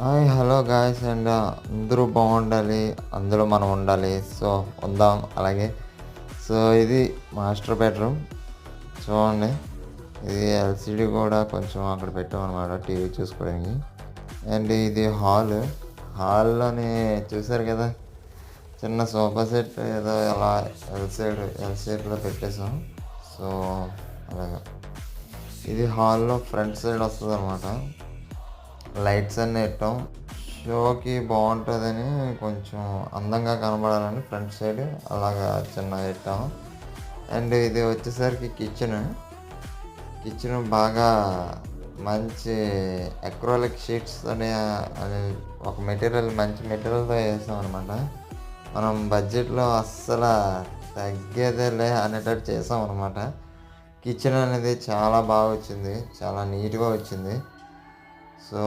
Hi hello guys and అందరూ బాగుండాలి, అందులో మనం ఉండాలి. సో ఉందాం అలాగే. సో ఇది మాస్టర్ బెడ్రూమ్ చూడండి. ఇది ఎల్సిడి కూడా కొంచెం అక్కడ పెట్టామన్నమాట టీవీ చూసుకోవడానికి. అండ్ ఇది హాల్లోని చూసారు కదా, చిన్న సోఫా సెట్ ఏదో ఎలా ఎల్ షేప్లో పెట్టేసాం. సో అలాగా ఇది హాల్లో ఫ్రంట్ సైడ్ వస్తుంది అనమాట. లైట్స్ అన్నీ పెట్టాం, షోకి బాగుంటుందని, కొంచెం అందంగా కనబడాలని ఫ్రంట్ సైడ్ అలాగా చిన్న పెట్టాం. అండ్ ఇది వచ్చేసరికి కిచెన్ బాగా మంచి అక్రోలిక్ షీట్స్ అనే ఒక మంచి మెటీరియల్తో వేసాం అనమాట. మనం బడ్జెట్లో అస్సలు తగ్గేదేలే అనేటట్టు చేసాం అనమాట. కిచెన్ అనేది చాలా బాగా వచ్చింది, చాలా నీట్గా వచ్చింది. సో